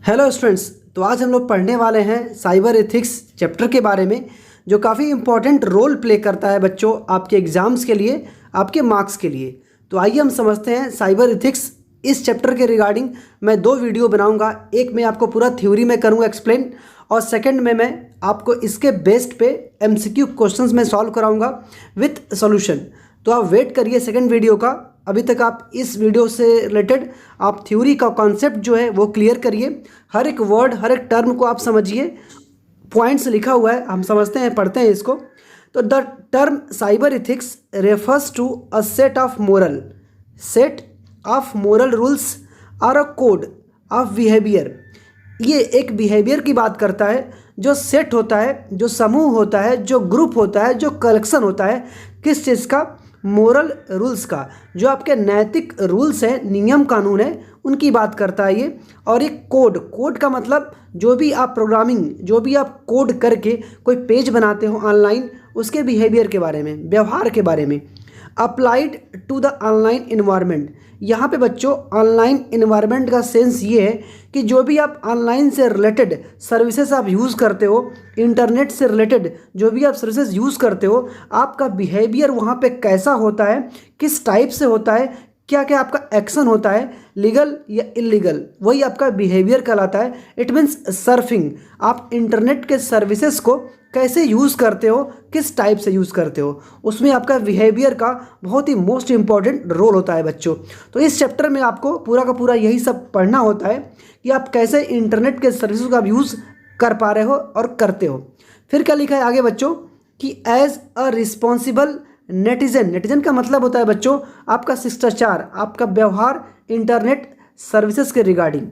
Hello students. तो आज हम लोग पढ़ने वाले हैं साइबर एथिक्स चैप्टर के बारे में, जो काफ़ी इंपॉर्टेंट रोल प्ले करता है बच्चों आपके एग्जाम्स के लिए, आपके मार्क्स के लिए। तो आइए हम समझते हैं साइबर एथिक्स। इस चैप्टर के रिगार्डिंग मैं दो वीडियो बनाऊंगा। एक में आपको पूरा थ्योरी में करूंगा एक्सप्लेन, और सेकंड में मैं आपको इसके बेस्ड पे एमसीक्यू क्वेश्चंस में सॉल्व कराऊंगा विथ सॉल्यूशन। तो आप वेट करिए सेकंड वीडियो का। अभी तक आप इस वीडियो से रिलेटेड आप थ्योरी का कॉन्सेप्ट जो है वो क्लियर करिए। हर एक वर्ड, हर एक टर्म को आप समझिए। पॉइंट्स लिखा हुआ है, हम समझते हैं, पढ़ते हैं इसको। तो the term cyber ethics refers to a set of moral rules और अ कोड ऑफ बिहेवियर। ये एक बिहेवियर की बात करता है, जो सेट होता है, जो समूह होता है, जो ग्रुप होता है, जो कलेक्शन होता है। किस चीज़ का? मोरल रूल्स का। जो आपके नैतिक रूल्स हैं, नियम कानून है, उनकी बात करता है ये। और एक कोड का मतलब जो भी आप प्रोग्रामिंग, जो भी आप कोड करके कोई पेज बनाते हो ऑनलाइन, उसके बिहेवियर के बारे में, व्यवहार के बारे में। Applied to the online environment. यहाँ पे बच्चों ऑनलाइन इन्वायरमेंट का सेंस ये है कि जो भी आप ऑनलाइन से रिलेटेड सर्विसेज आप यूज़ करते हो, इंटरनेट से रिलेटेड जो भी आप सर्विसेज यूज़ करते हो, आपका बिहेवियर वहाँ पे कैसा होता है, किस टाइप से होता है, क्या क्या आपका एक्शन होता है, लीगल या इलीगल, वही आपका बिहेवियर कहलाता है। It means surfing. आप इंटरनेट के सर्विसेज को कैसे यूज़ करते हो, किस टाइप से यूज़ करते हो, उसमें आपका बिहेवियर का बहुत ही मोस्ट इंपॉर्टेंट रोल होता है बच्चों। तो इस चैप्टर में आपको पूरा का पूरा यही सब पढ़ना होता है कि आप कैसे इंटरनेट के सर्विसेज का यूज़ कर पा रहे हो और करते हो। फिर क्या लिखा है आगे बच्चों कि एज अ रिस्पॉन्सिबल नेटिजन का मतलब होता है बच्चों आपका शिष्टाचार, आपका व्यवहार इंटरनेट सर्विसेज के regarding.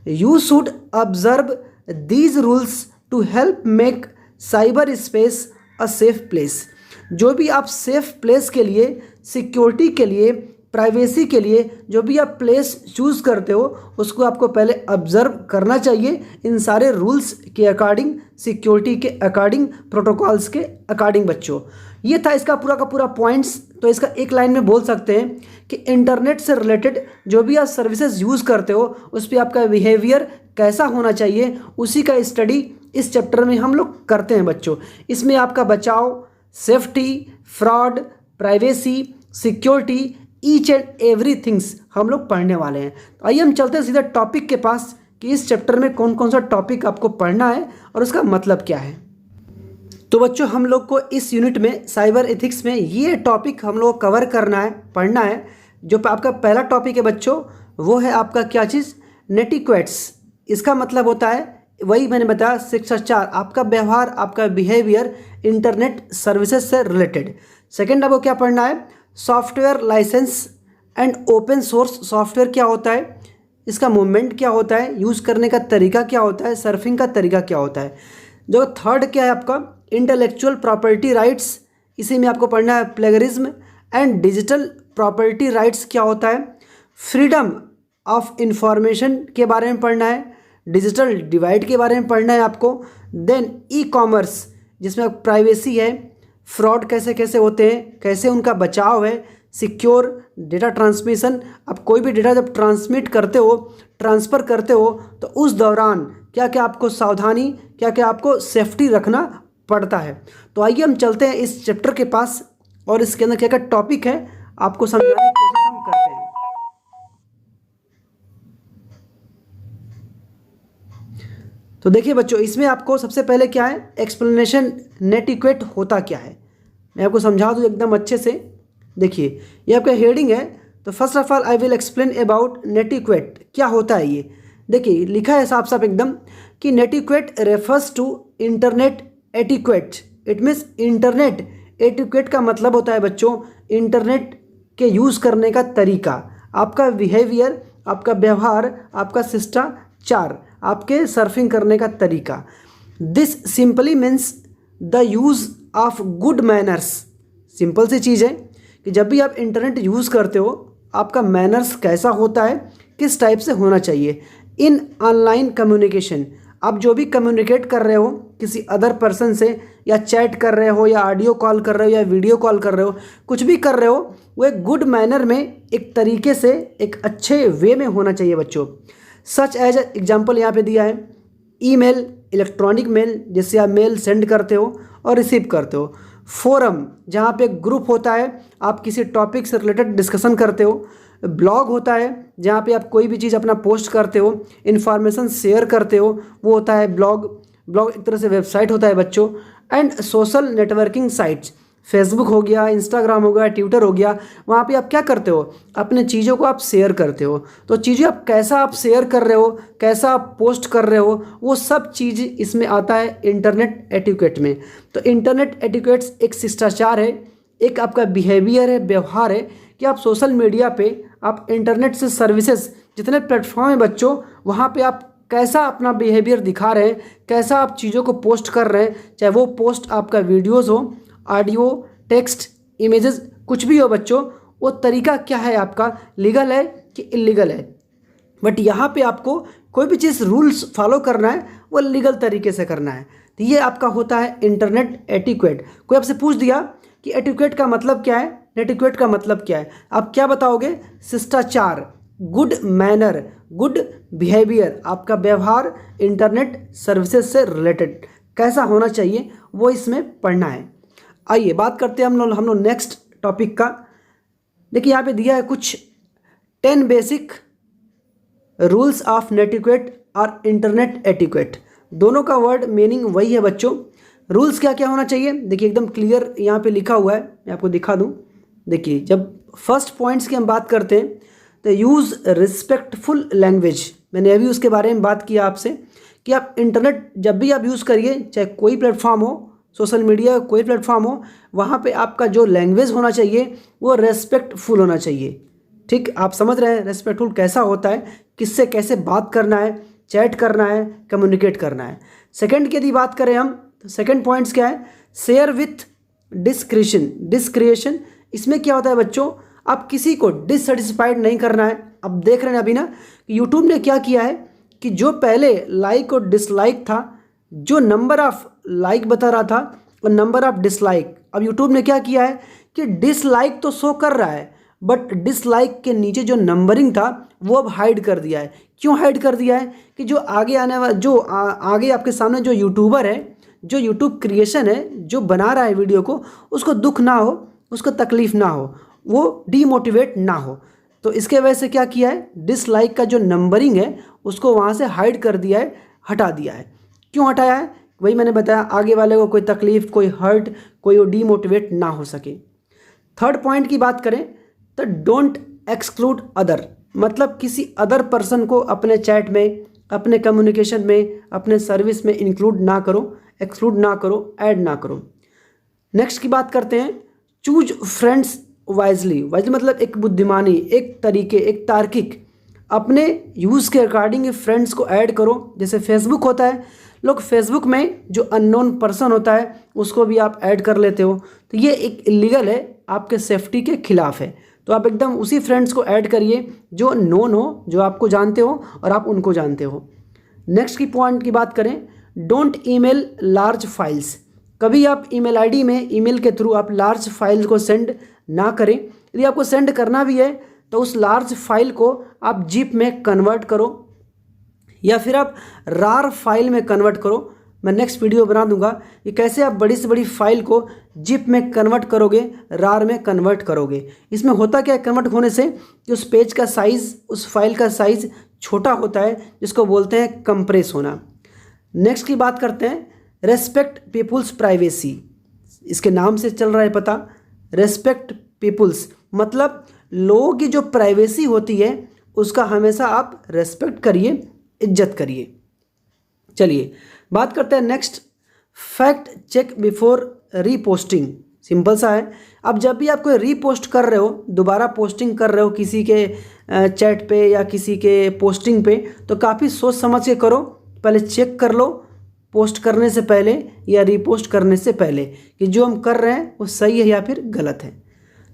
You should observe these rules to help make cyber space a safe place. जो भी आप सेफ प्लेस के लिए, सिक्योरिटी के लिए, प्राइवेसी के लिए जो भी आप प्लेस चूज़ करते हो, उसको आपको पहले ऑब्जर्व करना चाहिए इन सारे रूल्स के अकॉर्डिंग, सिक्योरिटी के अकॉर्डिंग, प्रोटोकॉल्स के अकॉर्डिंग बच्चों। ये था इसका पूरा का पूरा पॉइंट्स। तो इसका एक लाइन में बोल सकते हैं कि इंटरनेट से रिलेटेड जो भी आप सर्विसेज यूज़ करते हो, उस पर आपका बिहेवियर कैसा होना चाहिए, उसी का स्टडी इस चैप्टर में हम लोग करते हैं बच्चों। इसमें आपका बचाव, safety, fraud, privacy, security, each and every things हम लोग पढ़ने वाले हैं। तो आइए हम चलते हैं सीधा टॉपिक के पास कि इस चैप्टर में कौन कौन सा टॉपिक आपको पढ़ना है और उसका मतलब क्या है। तो बच्चों हम लोग को इस यूनिट में साइबर एथिक्स में ये टॉपिक हम लोग कवर करना है, पढ़ना है। जो आपका पहला टॉपिक है बच्चों, वो है आपका क्या चीज़? नेटिक्वेट्स। इसका मतलब होता है, वही मैंने बताया, शिष्टाचार, आपका व्यवहार, आपका बिहेवियर इंटरनेट सर्विसेज से रिलेटेड। सेकेंड आपको क्या पढ़ना है? Software licence and open source software क्या होता है, इसका मूवमेंट क्या होता है, यूज़ करने का तरीका क्या होता है, सर्फिंग का तरीका क्या होता है। जो थर्ड क्या है आपका? Intellectual property rights. इसी में आपको पढ़ना है plagiarism and digital property rights क्या होता है। फ्रीडम ऑफ इंफॉर्मेशन के बारे में पढ़ना है। डिजिटल डिवाइड के बारे में पढ़ना है आपको। देन ई कॉमर्स, जिसमें प्राइवेसी है, फ्रॉड कैसे कैसे होते हैं, कैसे उनका बचाव है, सिक्योर डेटा ट्रांसमिशन। आप कोई भी डेटा जब ट्रांसमिट करते हो, ट्रांसफ़र करते हो, तो उस दौरान क्या क्या आपको सावधानी, क्या क्या आपको सेफ्टी रखना पड़ता है। तो आइए हम चलते हैं इस चैप्टर के पास और इसके अंदर क्या क्या टॉपिक है आपको समझाने की कोशिश हम करते हैं। तो देखिए बच्चों, इसमें आपको सबसे पहले क्या है? एक्सप्लेनेशन नेटिक्वेट होता क्या है, मैं आपको समझा दूँ एकदम अच्छे से। देखिए ये आपका हेडिंग है। तो first of all I will explain about netiquette. क्या होता है ये? देखिए लिखा है साफ साफ एकदम कि netiquette refers to internet etiquette. It means internet etiquette का मतलब होता है बच्चों इंटरनेट के यूज़ करने का तरीका, आपका बिहेवियर, आपका व्यवहार, आपका शिष्टाचार, आपके सर्फिंग करने का तरीका। This simply means the use of good manners. Simple सी चीज़ है कि जब भी आप इंटरनेट यूज़ करते हो, आपका मैनर्स कैसा होता है, किस टाइप से होना चाहिए इन ऑनलाइन कम्युनिकेशन। आप जो भी कम्युनिकेट कर रहे हो किसी अदर पर्सन से, या चैट कर रहे हो, या ऑडियो कॉल कर रहे हो, या वीडियो कॉल कर रहे हो, कुछ भी कर रहे हो, वो एक गुड मैनर में, एक तरीके से, एक अच्छे वे में होना चाहिए बच्चों। सच एज एग्जाम्पल यहाँ पे दिया है ईमेल, इलेक्ट्रॉनिक मेल जिससे आप मेल सेंड करते हो और रिसीव करते हो। फोरम जहाँ पे ग्रुप होता है, आप किसी टॉपिक से रिलेटेड डिस्कशन करते हो। ब्लॉग होता है जहाँ पे आप कोई भी चीज़ अपना पोस्ट करते हो, इन्फॉर्मेशन शेयर करते हो, वो होता है ब्लॉग। ब्लॉग एक तरह से वेबसाइट होता है बच्चों। And social networking sites, Facebook हो गया, इंस्टाग्राम हो गया, ट्विटर हो गया, वहाँ पे आप क्या करते हो, अपने चीज़ों को आप शेयर करते हो। तो चीज़ें आप कैसा आप शेयर कर रहे हो, कैसा आप पोस्ट कर रहे हो, वो सब चीज़ इसमें आता है इंटरनेट एटिकेट में। तो इंटरनेट एटिकेट्स एक शिष्टाचार है, एक आपका बिहेवियर है, व्यवहार है कि आप सोशल मीडिया पे, आप इंटरनेट से सर्विसेज जितने प्लेटफॉर्म हैं बच्चों, वहाँ पे आप कैसा अपना बिहेवियर दिखा रहे हैं, कैसा आप चीज़ों को पोस्ट कर रहे हैं, चाहे वो पोस्ट आपका वीडियोज़ हो, ऑडियो, टेक्स्ट, इमेजेस, कुछ भी हो बच्चों, वो तरीका क्या है आपका, लीगल है कि इलीगल है। बट यहाँ पे आपको कोई भी चीज़ रूल्स फॉलो करना है वो लीगल तरीके से करना है। तो ये आपका होता है इंटरनेट एटिक्वेट। कोई आपसे पूछ दिया कि एटिक्वेट का मतलब क्या है, एटिक्वेट का मतलब क्या है, आप क्या बताओगे, शिष्टाचार, गुड मैनर, गुड बिहेवियर, आपका व्यवहार इंटरनेट सर्विसेज से रिलेटेड कैसा होना चाहिए वो इसमें पढ़ना है। आइए बात करते हैं हम लोग नेक्स्ट टॉपिक का। देखिए यहाँ पे दिया है कुछ 10 बेसिक रूल्स ऑफ नेटिक्वेट और इंटरनेट एटिक्वेट। दोनों का वर्ड मीनिंग वही है बच्चों। रूल्स क्या क्या होना चाहिए, देखिए एकदम क्लियर यहाँ पे लिखा हुआ है, मैं आपको दिखा दूँ। देखिए जब फर्स्ट पॉइंट्स की हम बात करते हैं तो यूज़ रिस्पेक्टफुल लैंग्वेज। मैंने अभी उसके बारे में बात किया आपसे कि आप इंटरनेट जब भी आप यूज़ करिए, चाहे कोई प्लेटफॉर्म हो, सोशल मीडिया का कोई प्लेटफॉर्म हो, वहाँ पे आपका जो लैंग्वेज होना चाहिए वो रेस्पेक्टफुल होना चाहिए। ठीक, आप समझ रहे हैं रेस्पेक्टफुल कैसा होता है, किससे कैसे बात करना है, चैट करना है, कम्युनिकेट करना है। सेकंड की यदि बात करें हम तो सेकंड पॉइंट्स क्या है, शेयर विथ डिस्क्रिशन। डिस्क्रिएशन इसमें क्या होता है बच्चों, आप किसी को डिससेटिस्फाइड नहीं करना है। अब देख रहे हैं अभी ना कि यूट्यूब ने क्या किया है कि जो पहले लाइक और डिसलाइक था, जो नंबर ऑफ लाइक बता रहा था और नंबर ऑफ डिसलाइक, अब यूट्यूब ने क्या किया है कि डिसलाइक तो शो कर रहा है बट डिसलाइक के नीचे जो नंबरिंग था वो अब हाइड कर दिया है। क्यों हाइड कर दिया है कि जो आगे आने वाला आगे आपके सामने जो यूट्यूबर है, जो यूट्यूब क्रिएशन है, जो बना रहा है वीडियो को, उसको दुख ना हो, उसको तकलीफ ना हो, वो डीमोटिवेट ना हो। तो इसके वजह से क्या किया है, डिसलाइक का जो नंबरिंग है उसको वहाँ से हाइड कर दिया है, हटा दिया है। क्यों हटाया है, वही मैंने बताया, आगे वाले को कोई तकलीफ, कोई हर्ट, कोई डीमोटिवेट ना हो सके। थर्ड पॉइंट की बात करें तो डोंट एक्सक्लूड अदर, मतलब किसी अदर पर्सन को अपने चैट में, अपने कम्युनिकेशन में, अपने सर्विस में इंक्लूड ना करो, एक्सक्लूड ना करो, ऐड ना करो। नेक्स्ट की बात करते हैं, चूज फ्रेंड्स वाइजली। वाइजली मतलब एक बुद्धिमानी, एक तरीके, एक तार्किक, अपने यूज़ के अकॉर्डिंग फ्रेंड्स को ऐड करो। जैसे फेसबुक होता है, लोग फेसबुक में जो अननोन पर्सन होता है उसको भी आप ऐड कर लेते हो, तो ये एक इलीगल है, आपके सेफ्टी के खिलाफ है। तो आप एकदम उसी फ्रेंड्स को ऐड करिए जो नोन हो, जो आपको जानते हो और आप उनको जानते हो। नेक्स्ट की पॉइंट की बात करें, डोंट ईमेल लार्ज फाइल्स। कभी आप ईमेल आईडी में ईमेल के थ्रू आप लार्ज फाइल को सेंड ना करें। यदि आपको सेंड करना भी है तो उस लार्ज फाइल को आप जिप में कन्वर्ट करो या फिर आप रार फाइल में कन्वर्ट करो। मैं नेक्स्ट वीडियो बना दूंगा कि कैसे आप बड़ी से बड़ी फाइल को जिप में कन्वर्ट करोगे, रार में कन्वर्ट करोगे। इसमें होता क्या है कन्वर्ट होने से कि उस पेज का साइज़, उस फाइल का साइज़ छोटा होता है, जिसको बोलते हैं कंप्रेस होना। नेक्स्ट की बात करते हैं, रेस्पेक्ट पीपुल्स प्राइवेसी। इसके नाम से चल रहा है पता, रेस्पेक्ट पीपुल्स मतलब लोगों की जो प्राइवेसी होती है उसका हमेशा आप रेस्पेक्ट करिए, इज्जत करिए। चलिए बात करते हैं next, fact check before reposting. Simple सा है, अब जब भी आप कोई रीपोस्ट कर रहे हो, दोबारा पोस्टिंग कर रहे हो किसी के चैट पे या किसी के पोस्टिंग पे, तो काफ़ी सोच समझ के करो। पहले चेक कर लो पोस्ट करने से पहले या रीपोस्ट करने से पहले कि जो हम कर रहे हैं वो सही है या फिर गलत है।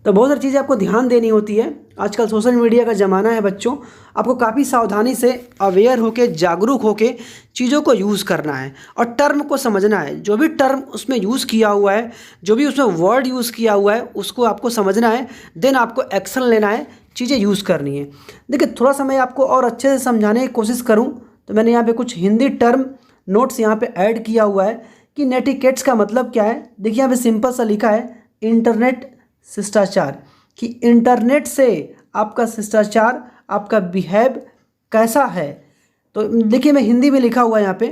तो बहुत सारी चीज़ें आपको ध्यान देनी होती है। आजकल सोशल मीडिया का ज़माना है बच्चों, आपको काफ़ी सावधानी से अवेयर होके, जागरूक होके चीज़ों को यूज़ करना है और टर्म को समझना है। जो भी टर्म उसमें यूज़ किया हुआ है, जो भी उसमें वर्ड यूज़ किया हुआ है, उसको आपको समझना है, देन आपको एक्शन लेना है चीज़ें यूज़ करनी है। देखिए थोड़ा सा मैं आपको और अच्छे से समझाने की कोशिश करूँ तो मैंने यहाँ पे कुछ हिंदी टर्म नोट्स यहाँ पे ऐड किया हुआ है कि नेटिकेट्स का मतलब क्या है। देखिए यहाँ पे सिंपल सा लिखा है इंटरनेट शिष्टाचार, कि इंटरनेट से आपका शिष्टाचार, आपका बिहेव कैसा है। तो देखिए मैं हिंदी में लिखा हुआ है यहाँ पे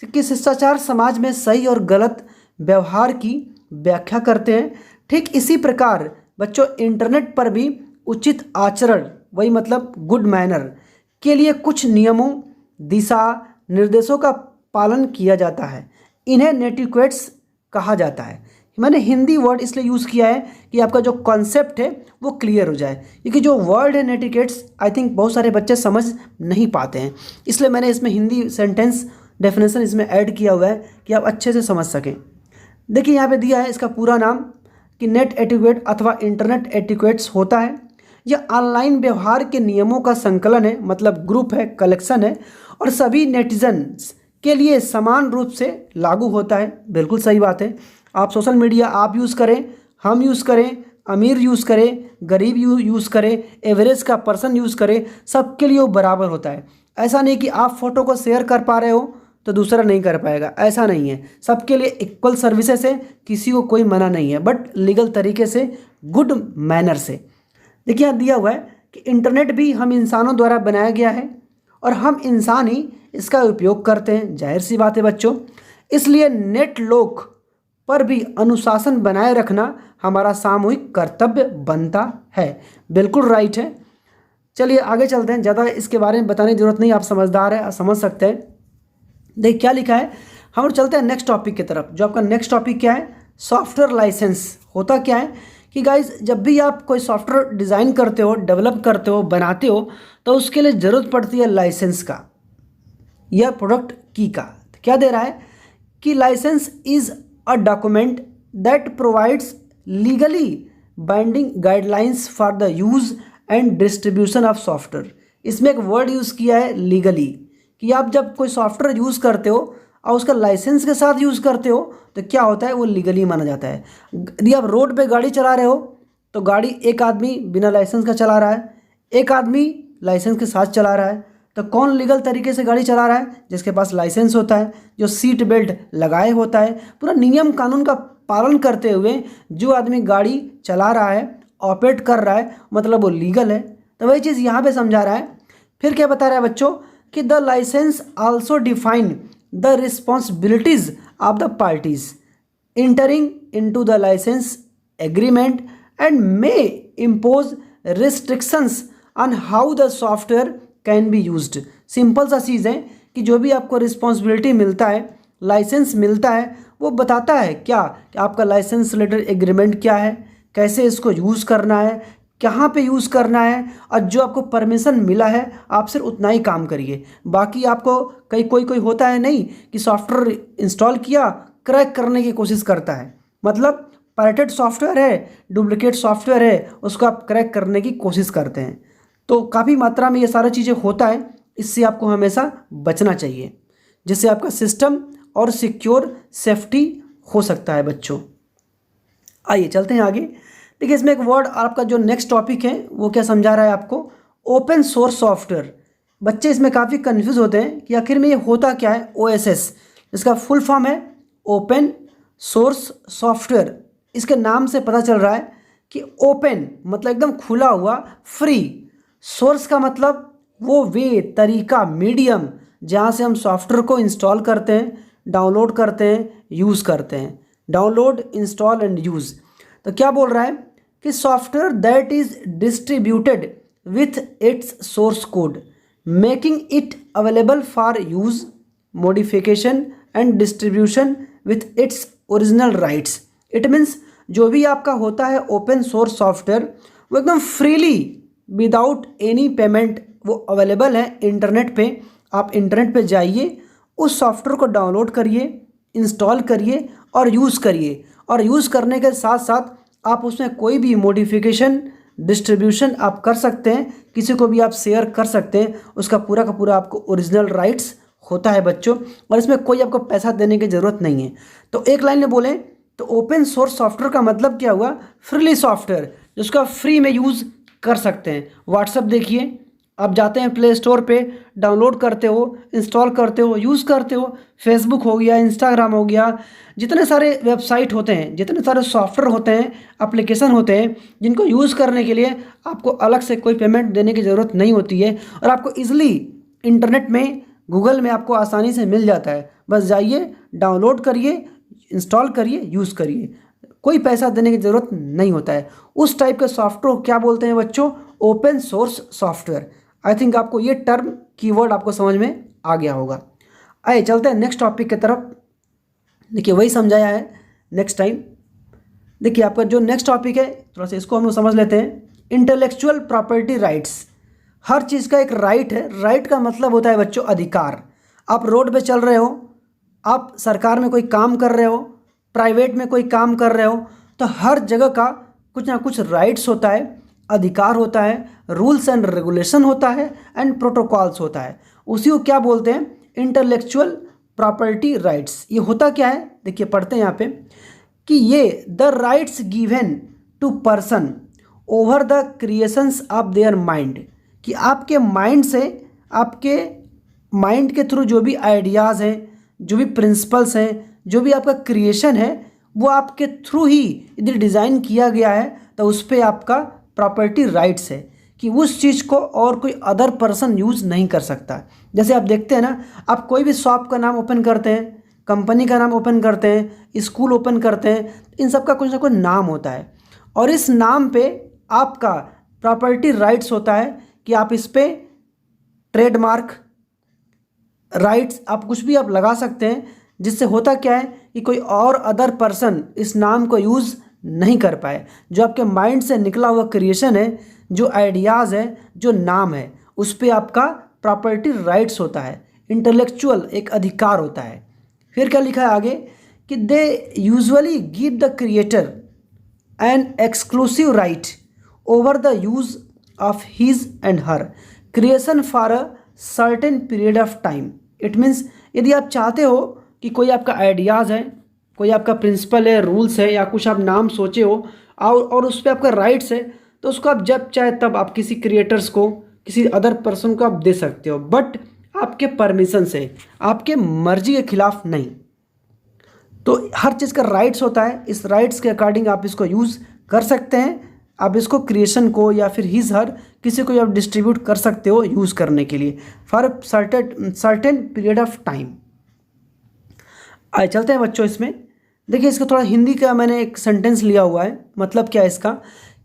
कि शिष्टाचार समाज में सही और गलत व्यवहार की व्याख्या करते हैं। ठीक इसी प्रकार बच्चों इंटरनेट पर भी उचित आचरण, वही मतलब गुड मैनर के लिए कुछ नियमों, दिशा निर्देशों का पालन किया जाता है। इन्हें नेटिक्वेट्स कहा जाता है। मैंने हिंदी वर्ड इसलिए यूज़ किया है कि आपका जो कॉन्सेप्ट है वो क्लियर हो जाए, क्योंकि जो वर्ड है नेटिकेट्स आई थिंक बहुत सारे बच्चे समझ नहीं पाते हैं, इसलिए मैंने इसमें हिंदी सेंटेंस डेफिनेशन इसमें ऐड किया हुआ है कि आप अच्छे से समझ सकें। देखिए यहाँ पे दिया है इसका पूरा नाम कि नेट एटिक्वेट अथवा इंटरनेट एटिक्वेट्स होता है। यह ऑनलाइन व्यवहार के नियमों का संकलन है, मतलब ग्रुप है, कलेक्शन है, और सभी नेटिजन्स के लिए समान रूप से लागू होता है। बिल्कुल सही बात है। आप सोशल मीडिया आप यूज़ करें, हम यूज़ करें, अमीर यूज़ करें, गरीब यूज़ करें, एवरेज का पर्सन यूज़ करे, सबके लिए वो बराबर होता है। ऐसा नहीं कि आप फ़ोटो को शेयर कर पा रहे हो तो दूसरा नहीं कर पाएगा, ऐसा नहीं है। सबके लिए इक्वल सर्विसेज है, किसी को कोई मना नहीं है, बट लीगल तरीके से, गुड मैनर से। देखिए यहाँ दिया हुआ है कि इंटरनेट भी हम इंसानों द्वारा बनाया गया है और हम इंसान ही इसका उपयोग करते हैं, जाहिर सी बात है बच्चों। इसलिए नेट लोक पर भी अनुशासन बनाए रखना हमारा सामूहिक कर्तव्य बनता है। बिल्कुल राइट है। चलिए आगे चलते हैं, ज़्यादा इसके बारे में बताने की जरूरत नहीं, आप समझदार हैं, आप समझ सकते हैं। देखिए क्या लिखा है, हम चलते हैं नेक्स्ट टॉपिक की तरफ। जो आपका नेक्स्ट टॉपिक क्या है, सॉफ्टवेयर लाइसेंस। होता क्या है कि गाइज जब भी आप कोई सॉफ्टवेयर डिज़ाइन करते हो, डेवलप करते हो, बनाते हो, तो उसके लिए ज़रूरत पड़ती है लाइसेंस का या प्रोडक्ट की का। तो क्या दे रहा है कि licence is a document that provides legally binding guidelines for the use and distribution of software. इसमें एक वर्ड यूज़ किया है लीगली, कि आप जब कोई सॉफ्टवेयर यूज़ करते हो और उसका लाइसेंस के साथ यूज़ करते हो तो क्या होता है, वो लीगली माना जाता है। यदि आप रोड पे गाड़ी चला रहे हो तो गाड़ी एक आदमी बिना लाइसेंस का चला रहा है, एक आदमी लाइसेंस के साथ चला रहा है, तो कौन लीगल तरीके से गाड़ी चला रहा है, जिसके पास लाइसेंस होता है, जो सीट बेल्ट लगाए होता है, पूरा नियम कानून का पालन करते हुए जो आदमी गाड़ी चला रहा है, ऑपरेट कर रहा है, मतलब वो लीगल है। तो वही चीज़ यहाँ पे समझा रहा है। फिर क्या बता रहा है बच्चों कि the licence also define the responsibilities of the parties entering into the licence agreement and may impose restrictions on how the software can be used. Simple सा चीज़ है कि जो भी आपको रिस्पॉन्सिबिलिटी मिलता है, लाइसेंस मिलता है, वो बताता है क्या कि आपका लाइसेंस रिलेटेड एग्रीमेंट क्या है, कैसे इसको यूज़ करना है, कहाँ पे यूज़ करना है, और जो आपको परमिशन मिला है आप सिर्फ उतना ही काम करिए। बाकी आपको कोई होता है नहीं कि सॉफ्टवेयर इंस्टॉल किया, क्रैक करने की कोशिश करता है, मतलब पायरेटेड सॉफ्टवेयर है, डुप्लीकेट सॉफ्टवेयर है, उसको आप क्रैक करने की कोशिश करते हैं। तो काफ़ी मात्रा में ये सारी चीज़ें होता है, इससे आपको हमेशा बचना चाहिए, जिससे आपका सिस्टम और सिक्योर सेफ्टी हो सकता है बच्चों। आइए चलते हैं आगे। देखिए इसमें एक वर्ड आपका जो नेक्स्ट टॉपिक है वो क्या समझा रहा है आपको, ओपन सोर्स सॉफ्टवेयर। बच्चे इसमें काफ़ी कंफ्यूज होते हैं कि आखिर में ये होता क्या है। OSS इसका फुल फॉर्म है ओपन सोर्स सॉफ्टवेयर। इसके नाम से पता चल रहा है कि ओपन मतलब एकदम खुला हुआ, फ्री, सोर्स का मतलब वो वे, तरीका, मीडियम जहाँ से हम सॉफ्टवेयर को इंस्टॉल करते हैं, डाउनलोड करते हैं, यूज़ करते हैं। Download, install and use. तो क्या बोल रहा है कि software that is distributed with its source code making it available for use, modification and distribution with its original rights. It means जो भी आपका होता है ओपन सोर्स सॉफ्टवेयर वो एकदम फ्रीली विदाउट एनी पेमेंट वो अवेलेबल है इंटरनेट पे। आप इंटरनेट पे जाइए, उस सॉफ्टवेयर को डाउनलोड करिए, इंस्टॉल करिए और यूज़ करिए। और यूज़ करने के साथ साथ आप उसमें कोई भी मॉडिफिकेशन, डिस्ट्रीब्यूशन आप कर सकते हैं, किसी को भी आप शेयर कर सकते हैं। उसका पूरा का पूरा आपको ओरिजिनल राइट्स होता है बच्चों, और इसमें कोई आपको पैसा देने की ज़रूरत नहीं है। तो एक लाइन में बोलें तो ओपन सोर्स सॉफ्टवेयर का मतलब क्या हुआ, फ्रीली सॉफ्टवेयर जिसका फ्री में यूज़ कर सकते हैं। व्हाट्सएप देखिए, आप जाते हैं प्ले स्टोर पे, डाउनलोड करते हो, इंस्टॉल करते हो, यूज़ करते हो। फेसबुक हो गया, इंस्टाग्राम हो गया, जितने सारे वेबसाइट होते हैं, जितने सारे सॉफ्टवेयर होते हैं, एप्लीकेशन होते हैं, जिनको यूज़ करने के लिए आपको अलग से कोई पेमेंट देने की ज़रूरत नहीं होती है और आपको ईज़िली इंटरनेट में, गूगल में आपको आसानी से मिल जाता है। बस जाइए, डाउनलोड करिए, इंस्टॉल करिए, यूज़ करिए, कोई पैसा देने की ज़रूरत नहीं होता है। उस टाइप के सॉफ्टवेयर को क्या बोलते हैं बच्चों? Open source software. I think आपको ये टर्म, कीवर्ड आपको समझ में आ गया होगा। आइए चलते हैं नेक्स्ट टॉपिक की तरफ। देखिए वही समझाया है नेक्स्ट टाइम। देखिए आपका जो नेक्स्ट टॉपिक है, थोड़ा सा इसको हम लोग समझ लेते हैं। Intellectual property rights. हर चीज़ का एक राइट है। राइट का मतलब होता है बच्चों अधिकार। आप रोड पे चल रहे हो, आप सरकार में कोई काम कर रहे हो, प्राइवेट में कोई काम कर रहे हो, तो हर जगह का कुछ ना कुछ राइट्स होता है, अधिकार होता है, रूल्स एंड रेगुलेशन होता है एंड प्रोटोकॉल्स होता है। उसी को क्या बोलते हैं? Intellectual property rights. ये होता क्या है? देखिए पढ़ते हैं यहाँ पे कि ये the rights given to person over the creations of their mind, कि आपके माइंड से, आपके माइंड के थ्रू जो भी आइडियाज़ हैं, जो भी प्रिंसिपल्स हैं, जो भी आपका क्रिएशन है, वो आपके थ्रू ही यदि डिज़ाइन किया गया है तो उस पर आपका प्रॉपर्टी राइट्स है कि उस चीज़ को और कोई अदर पर्सन यूज़ नहीं कर सकता। जैसे आप देखते हैं ना, आप कोई भी शॉप का नाम ओपन करते हैं, कंपनी का नाम ओपन करते हैं, स्कूल ओपन करते हैं, इन सब का कुछ ना कुछ नाम होता है और इस नाम पे आपका प्रॉपर्टी राइट्स होता है कि आप इस पर ट्रेडमार्क राइट्स, आप कुछ भी आप लगा सकते हैं, जिससे होता क्या है कि कोई और अदर पर्सन इस नाम को यूज़ नहीं कर पाए। जो आपके माइंड से निकला हुआ क्रिएशन है, जो आइडियाज़ है, जो नाम है, उस पर आपका प्रॉपर्टी राइट्स होता है। इंटेलेक्चुअल एक अधिकार होता है। फिर क्या लिखा है आगे कि they usually give the creator an exclusive right over the use of his and her creation for a certain period of time. It means यदि आप चाहते हो कि कोई आपका आइडियाज़ है, कोई आपका प्रिंसिपल है, रूल्स है, या कुछ आप नाम सोचे हो और उस पर आपका राइट्स है, तो उसको आप जब चाहे तब आप किसी क्रिएटर्स को, किसी अदर पर्सन को आप दे सकते हो, बट आपके परमिशन से, आपके मर्जी के खिलाफ नहीं। तो हर चीज़ का राइट्स होता है। इस राइट्स के अकॉर्डिंग आप इसको यूज़ कर सकते हैं। आप इसको क्रिएशन को या फिर हिज हर किसी को आप डिस्ट्रीब्यूट कर सकते हो यूज़ करने के लिए for certain period of time. आइए चलते हैं बच्चों इसमें। देखिए इसका थोड़ा हिंदी का मैंने एक सेंटेंस लिया हुआ है। मतलब क्या है इसका?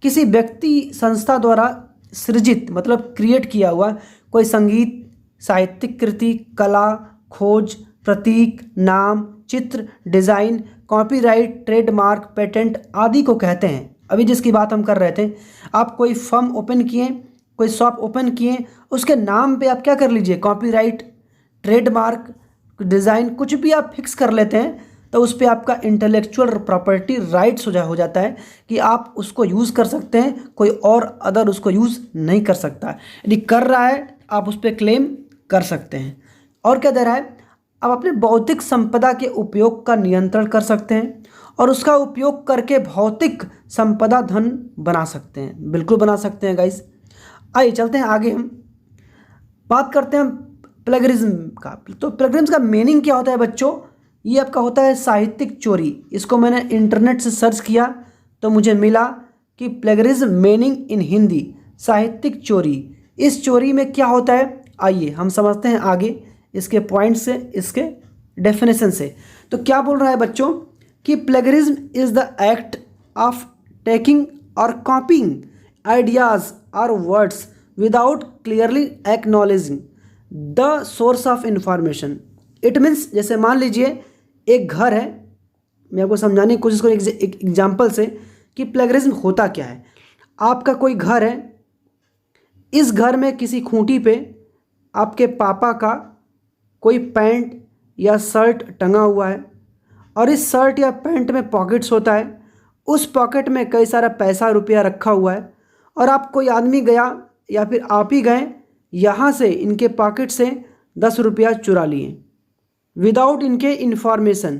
किसी व्यक्ति संस्था द्वारा सृजित, मतलब क्रिएट किया हुआ कोई संगीत, साहित्यिक कृति, कला, खोज, प्रतीक, नाम, चित्र, डिज़ाइन, कॉपीराइट, ट्रेडमार्क, पेटेंट आदि को कहते हैं। अभी जिसकी बात हम कर रहे थे, आप कोई फर्म ओपन किए, कोई शॉप ओपन किए, उसके नाम पे आप क्या कर लीजिए, कॉपीराइट, ट्रेडमार्क, डिज़ाइन, कुछ भी आप फिक्स कर लेते हैं, तो उस पर आपका इंटेलेक्चुअल प्रॉपर्टी राइट्स हो जाता है कि आप उसको यूज़ कर सकते हैं, कोई और अदर उसको यूज़ नहीं कर सकता। यदि कर रहा है आप उस पर क्लेम कर सकते हैं। और क्या दे रहा है? आप अपने बौद्धिक संपदा के उपयोग का नियंत्रण कर सकते हैं और उसका उपयोग करके भौतिक संपदा धन बना सकते हैं। बिल्कुल बना सकते हैं गाइस। आइए चलते हैं आगे, हम बात करते हैं प्लेगरिज्म का। तो प्लेगरिज्म का मीनिंग क्या होता है बच्चों? ये आपका होता है साहित्यिक चोरी। इसको मैंने इंटरनेट से सर्च किया तो मुझे मिला कि प्लेगरिज्म मीनिंग इन हिंदी साहित्यिक चोरी। इस चोरी में क्या होता है, आइए हम समझते हैं आगे इसके पॉइंट से, इसके डेफिनेशन से। तो क्या बोल रहा है बच्चों कि plagiarism is the act of taking और कॉपिंग आइडियाज़ और words without clearly acknowledging the source of information. It means, जैसे मान लीजिए एक घर है, मैं आपको समझाने की कोशिश करूँ एक एग्जाम्पल से कि प्लेगरिज्म होता क्या है। आपका कोई घर है, इस घर में किसी खूंटी पे आपके पापा का कोई पैंट या शर्ट टंगा हुआ है और इस शर्ट या पैंट में पॉकेट्स होता है, उस पॉकेट में कई सारा पैसा रुपया रखा हुआ है और आप कोई आदमी गया या फिर आप ही गए, यहाँ से इनके पॉकेट से 10 रुपया चुरा लिए विदाउट इनके इन्फॉर्मेशन,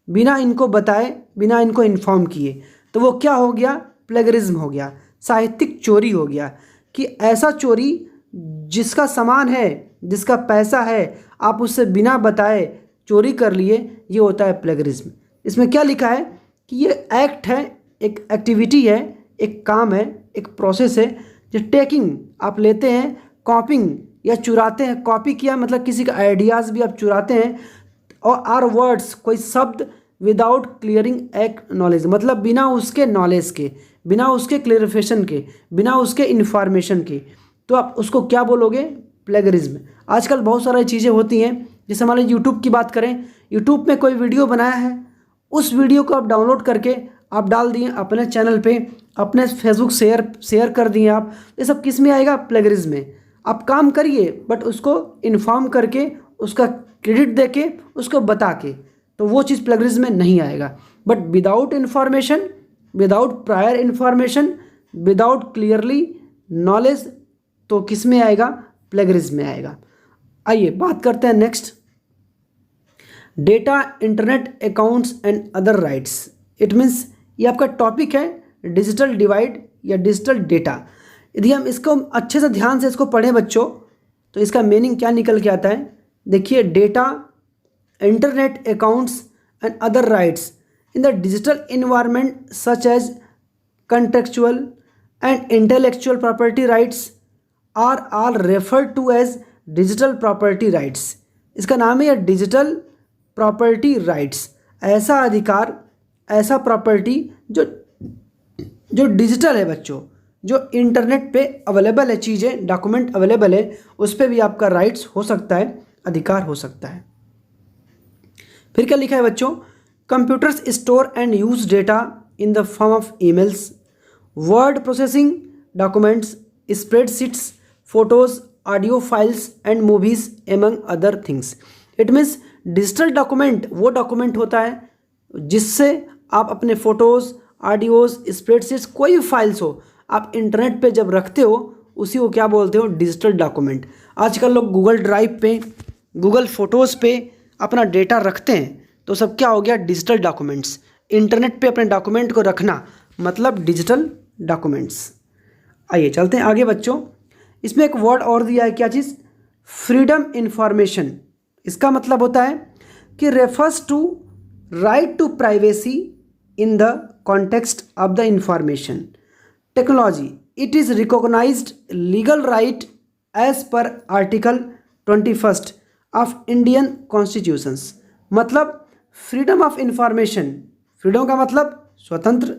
बिना इनको बताए, बिना इनको इन्फॉर्म किए, तो वो क्या हो गया? प्लेगरिज्म हो गया। साहित्यिक चोरी हो गया, कि ऐसा चोरी जिसका सामान है, जिसका पैसा है, आप उससे बिना बताए चोरी कर लिए, ये होता है प्लेगरिज्म। इसमें क्या लिखा है कि ये एक्ट है, एक एक्टिविटी है, एक काम है, एक प्रोसेस है, जो टेकिंग आप लेते हैं, कॉपिंग या चुराते हैं, कॉपी किया मतलब किसी का आइडियाज़ भी आप चुराते हैं, और आर वर्ड्स कोई शब्द विदाउट क्लियरिंग एक नॉलेज, मतलब बिना उसके नॉलेज के, बिना उसके क्लियरिफिकेशन के, बिना उसके इन्फॉर्मेशन के, तो आप उसको क्या बोलोगे? प्लेगरिज्म। आजकल बहुत सारी चीज़ें होती हैं, जैसे हमारे यूट्यूब की बात करें, यूट्यूब में कोई वीडियो बनाया है, उस वीडियो को आप डाउनलोड करके आप डाल दिए अपने चैनल पे, अपने फेसबुक शेयर कर दिए आप, ये सब किस में आएगा? प्लेगरिज्म में। आप काम करिए बट उसको इन्फॉर्म करके, उसका क्रेडिट देके, उसको बता के, तो वो चीज़ प्लेगरिज्म में नहीं आएगा। But without information, without prior information, without clearly knowledge, तो किस में आएगा? प्लेगरिज्म में आएगा। आइए बात करते हैं next, data, internet accounts and other rights. It means ये आपका टॉपिक है डिजिटल डिवाइड या डिजिटल डेटा। यदि हम इसको अच्छे से ध्यान से इसको पढ़ें बच्चों, तो इसका मीनिंग क्या निकल के आता है? देखिए, data, internet accounts and other rights in the digital environment such as contextual and intellectual property rights are all referred to as digital property rights. इसका नाम है डिजिटल प्रॉपर्टी राइट्स। ऐसा अधिकार, ऐसा प्रॉपर्टी जो डिजिटल है बच्चों, जो इंटरनेट पे अवेलेबल है, चीज़ें, डॉक्यूमेंट अवेलेबल है, उस पर भी आपका राइट्स हो सकता है, अधिकार हो सकता है। फिर क्या लिखा है बच्चों? Computers store and use data in the form of emails, word processing, documents, spreadsheets, photos, audio files and movies among other things. It means digital document वो डॉक्यूमेंट होता है जिससे आप अपने फ़ोटोज़, ऑडियोज़, स्प्रेडशीट्स, कोई भी फाइल्स हो, आप इंटरनेट पे जब रखते हो, उसी को क्या बोलते हो? Digital document. आजकल लोग गूगल ड्राइव पे, गूगल फ़ोटोज़ पे अपना डेटा रखते हैं, तो सब क्या हो गया? Digital documents. इंटरनेट पे अपने डॉक्यूमेंट को रखना मतलब डिजिटल डॉक्यूमेंट्स। आइए चलते हैं आगे बच्चों। इसमें एक वर्ड और दिया है, क्या चीज़? Freedom information. इसका मतलब होता है कि refers to right to privacy in the context of the information technology. It is recognised legal right as per article 21 of Indian constitutions. मतलब फ्रीडम ऑफ इंफॉर्मेशन, फ्रीडम का मतलब स्वतंत्र,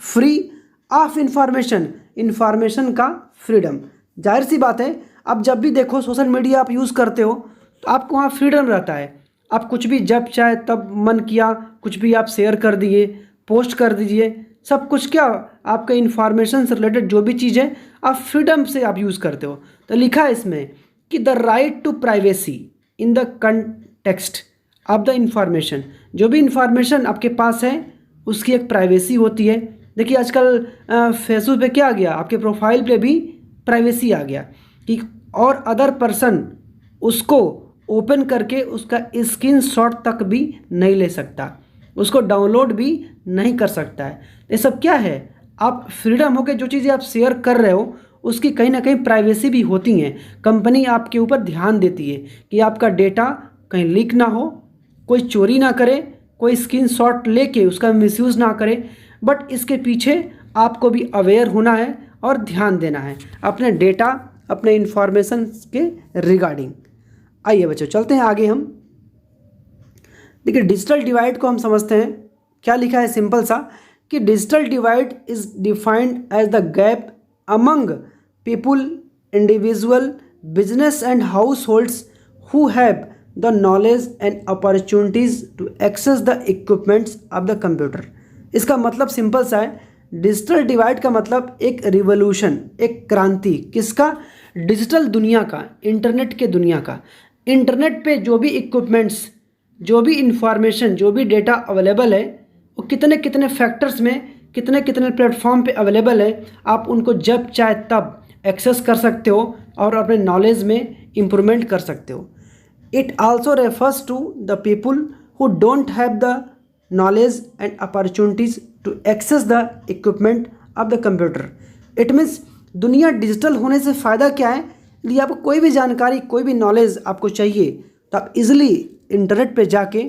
फ्री ऑफ इंफॉर्मेशन, इंफॉर्मेशन का freedom. जाहिर सी बात है, अब जब भी देखो सोशल मीडिया आप यूज़ करते हो, तो आपको वहाँ फ्रीडम रहता है, आप कुछ भी जब चाहे तब मन किया कुछ भी आप शेयर कर दिए, पोस्ट कर दीजिए, सब कुछ क्या आपके इन्फॉर्मेशन से रिलेटेड जो भी चीज़ है आप फ्रीडम से आप यूज़ करते हो। तो लिखा है इसमें कि the right to privacy in the context of the information. जो भी इंफॉर्मेशन आपके पास है उसकी एक प्राइवेसी होती है। देखिए आजकल फेसबुक पे क्या आ गया, आपके प्रोफाइल पे भी प्राइवेसी आ गया कि और अदर पर्सन उसको ओपन करके उसका स्क्रीनशॉट तक भी नहीं ले सकता, उसको डाउनलोड भी नहीं कर सकता है। ये सब क्या है? आप फ्रीडम हो के जो चीज़ें आप शेयर कर रहे हो उसकी कहीं ना कहीं प्राइवेसी भी होती हैं। कंपनी आपके ऊपर ध्यान देती है कि आपका डेटा कहीं लीक ना हो, कोई चोरी ना करे, कोई स्क्रीनशॉट लेके उसका मिसयूज़ ना करे। बट इसके पीछे आपको भी अवेयर होना है और ध्यान देना है अपने डेटा, अपने इंफॉर्मेशन के रिगार्डिंग। आइए बच्चों चलते हैं आगे। हम देखिए डिजिटल डिवाइड को हम समझते हैं। क्या लिखा है सिंपल सा कि digital divide is defined as the gap among people, individual, business and households who have the knowledge and opportunities to access the equipments of the computer. इसका मतलब सिंपल सा है, डिजिटल डिवाइड का मतलब एक revolution, एक क्रांति। किसका? डिजिटल दुनिया का, इंटरनेट के दुनिया का। इंटरनेट पे जो भी इक्विपमेंट्स, जो भी इंफॉर्मेशन, जो भी डेटा अवेलेबल है वो कितने कितने फैक्टर्स में, कितने कितने प्लेटफॉर्म पे अवेलेबल है, आप उनको जब चाहे तब एक्सेस कर सकते हो और अपने नॉलेज में इम्प्रूवमेंट कर सकते हो। It also refers to the people who don't have the knowledge and opportunities to access the equipment of the computer। It means दुनिया डिजिटल होने से फ़ायदा क्या है, यदि आपको कोई भी जानकारी, कोई भी नॉलेज आपको चाहिए तो आप इजीली इंटरनेट पे जाके,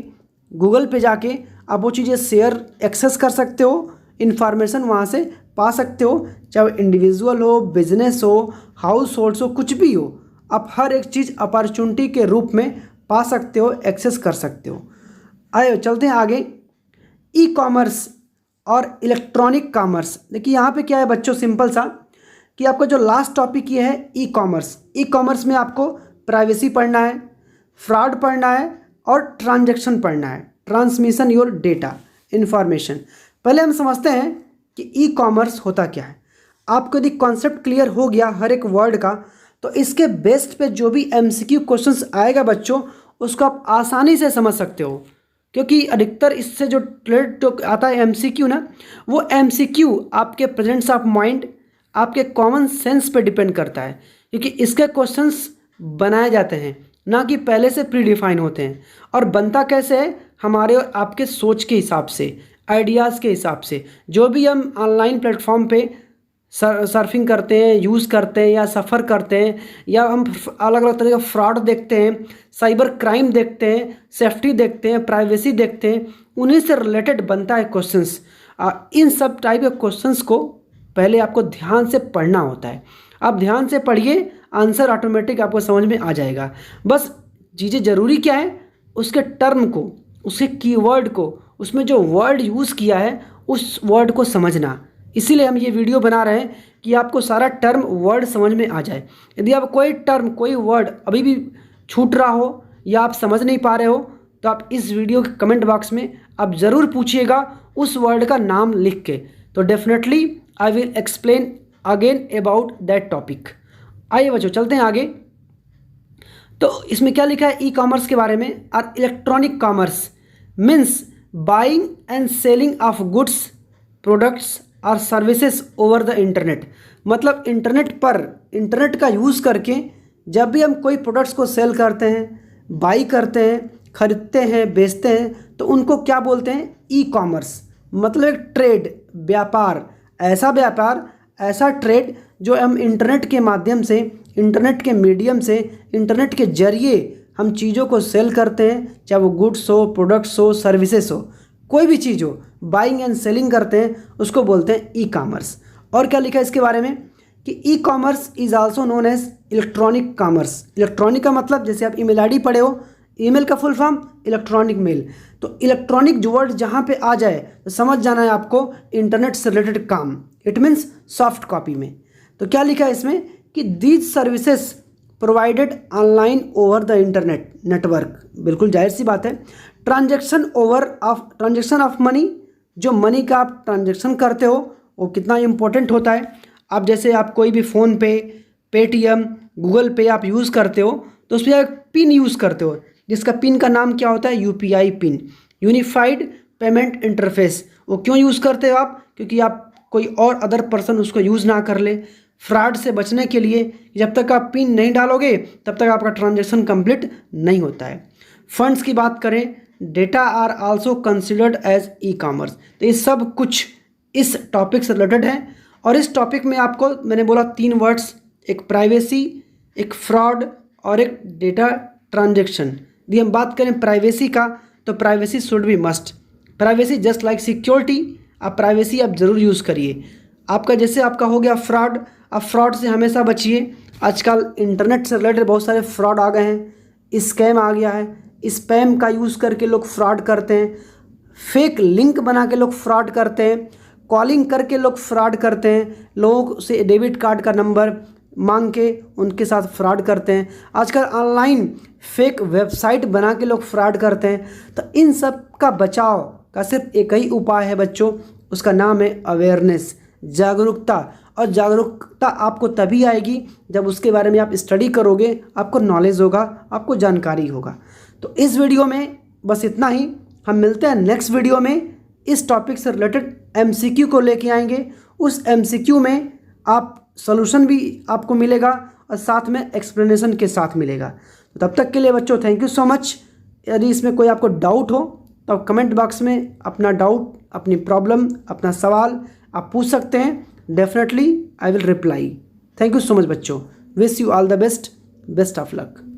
गूगल पे जाके आप वो चीज़ें शेयर एक्सेस कर सकते हो, इन्फॉर्मेशन वहाँ से पा सकते हो, चाहे इंडिविजुअल हो, बिजनेस हो, हाउस होल्ड्स हो, कुछ भी हो, आप हर एक चीज़ अपॉर्चुनिटी के रूप में पा सकते हो, एक्सेस कर सकते हो। आइए चलते हैं आगे। ई कॉमर्स और इलेक्ट्रॉनिक कॉमर्स। देखिए यहाँ पे क्या है बच्चों, सिंपल सा कि आपका जो लास्ट टॉपिक ये है ई कॉमर्स। ई कॉमर्स में आपको प्राइवेसी पढ़ना है, फ्रॉड पढ़ना है और ट्रांजैक्शन पढ़ना है, ट्रांसमिशन योर डेटा इन्फॉर्मेशन। पहले हम समझते हैं कि ई कॉमर्स होता क्या है। आपको यदि कॉन्सेप्ट क्लियर हो गया हर एक वर्ड का, तो इसके बेस्ड पे जो भी एमसीक्यू क्वेश्चंस आएगा बच्चों, उसको आप आसानी से समझ सकते हो, क्योंकि अधिकतर इससे जो रिलेटेड आता है एमसीक्यू ना, वो एमसीक्यू आपके प्रेजेंस ऑफ माइंड, आपके कॉमन सेंस पे डिपेंड करता है, क्योंकि इसके क्वेश्चंस बनाए जाते हैं ना कि पहले से प्री डिफाइन होते हैं। और बनता कैसे है, हमारे और आपके सोच के हिसाब से, आइडियाज़ के हिसाब से। जो भी हम ऑनलाइन प्लेटफॉर्म पे सर्फिंग करते हैं, यूज़ करते हैं या सफ़र करते हैं, या हम अलग अलग तरह का फ्रॉड देखते हैं, साइबर क्राइम देखते हैं, सेफ्टी देखते हैं, प्राइवेसी देखते हैं, उन्हीं से रिलेटेड बनता है क्वेश्चंस। इन सब टाइप के क्वेश्चंस को पहले आपको ध्यान से पढ़ना होता है। आप ध्यान से पढ़िए, आंसर ऑटोमेटिक आपको समझ में आ जाएगा। बस चीज़ें ज़रूरी क्या है, उसके टर्म को, उसके कीवर्ड को, उसमें जो वर्ड यूज़ किया है उस वर्ड को समझना। इसीलिए हम ये वीडियो बना रहे हैं कि आपको सारा टर्म वर्ड समझ में आ जाए। यदि आप कोई टर्म, कोई वर्ड अभी भी छूट रहा हो या आप समझ नहीं पा रहे हो, तो आप इस वीडियो के कमेंट बॉक्स में आप ज़रूर पूछिएगा उस वर्ड का नाम लिख के, तो definitely I will explain again about that topic. आइए बच्चों चलते हैं आगे। तो इसमें क्या लिखा है ई कॉमर्स के बारे में, और electronic commerce means buying and selling of goods, products और सर्विसेज ओवर द इंटरनेट। मतलब इंटरनेट पर, इंटरनेट का यूज़ करके जब भी हम कोई प्रोडक्ट्स को सेल करते हैं, बाई करते हैं, खरीदते हैं, बेचते हैं, तो उनको क्या बोलते हैं, ई कॉमर्स। मतलब एक ट्रेड, व्यापार, ऐसा ट्रेड जो हम इंटरनेट के माध्यम से, इंटरनेट के मीडियम से, इंटरनेट के जरिए हम चीज़ों को सेल करते हैं, चाहे वो गुड्स हो, प्रोडक्ट्स हो, सर्विसेज हो, कोई भी चीज़ हो, बाइंग एंड सेलिंग करते हैं, उसको बोलते हैं ई कॉमर्स। और क्या लिखा है इसके बारे में कि e commerce is also known as electronic commerce. Electronic का मतलब, जैसे आप ईमेल आईडी पढ़े हो, ईमेल का फुल फॉर्म इलेक्ट्रॉनिक मेल। तो इलेक्ट्रॉनिक जो वर्ड जहाँ पे आ जाए तो समझ जाना है आपको इंटरनेट से रिलेटेड काम, इट मीन्स सॉफ्ट कॉपी में। तो क्या लिखा है इसमें कि these services provided online over the internet network. बिल्कुल जाहिर सी बात है। ट्रांजैक्शन ऑफ मनी, जो मनी का आप ट्रांजैक्शन करते हो वो कितना इंपॉर्टेंट होता है। आप जैसे आप कोई भी फ़ोन पे, पेटीएम, गूगल पे आप यूज़ करते हो, तो उसमें एक पिन यूज़ करते हो, जिसका पिन का नाम क्या होता है, UPI pin, unified payment interface. वो क्यों यूज़ करते हो आप, क्योंकि आप कोई और अदर पर्सन उसको यूज़ ना कर ले, फ्रॉड से बचने के लिए। जब तक आप पिन नहीं डालोगे तब तक आपका ट्रांजैक्शन कंप्लीट नहीं होता है। फंड्स की बात करें, data are also considered as e commerce. तो ये सब कुछ इस टॉपिक से रिलेटेड है। और इस टॉपिक में आपको मैंने बोला 3 वर्ड्स, एक प्राइवेसी, एक फ्रॉड और एक डेटा ट्रांजैक्शन। यदि हम बात करें प्राइवेसी का, तो privacy should be must. Privacy just like security, आप प्राइवेसी आप ज़रूर यूज़ करिए। आपका जैसे आपका हो गया फ्रॉड, आप फ्रॉड से हमेशा बचिए। आजकल इंटरनेट से रिलेटेड बहुत सारे फ्रॉड आ गए हैं, स्कैम आ गया है, स्पैम का यूज़ करके लोग फ्रॉड करते हैं, फेक लिंक बना के लोग फ्रॉड करते हैं, कॉलिंग करके लोग फ्रॉड करते हैं, लोगों से डेबिट कार्ड का नंबर मांग के उनके साथ फ्रॉड करते हैं। आजकल ऑनलाइन फेक वेबसाइट बना के लोग फ्रॉड करते हैं। तो इन सब का बचाव का सिर्फ एक ही उपाय है बच्चों, उसका नाम है अवेयरनेस, जागरूकता। और जागरूकता आपको तभी आएगी जब उसके बारे में आप स्टडी करोगे, आपको नॉलेज होगा, आपको जानकारी होगा। तो इस वीडियो में बस इतना ही। हम मिलते हैं नेक्स्ट वीडियो में। इस टॉपिक से रिलेटेड एमसीक्यू को लेके आएंगे। उस एमसीक्यू में आप सॉल्यूशन भी आपको मिलेगा और साथ में एक्सप्लेनेशन के साथ मिलेगा। तो तब तक के लिए बच्चों थैंक यू सो मच। यदि इसमें कोई आपको डाउट हो तो कमेंट बॉक्स में अपना डाउट, अपनी प्रॉब्लम, अपना सवाल आप पूछ सकते हैं। Definitely I will reply. Thank you so much बच्चों, wish you all the best, best of luck.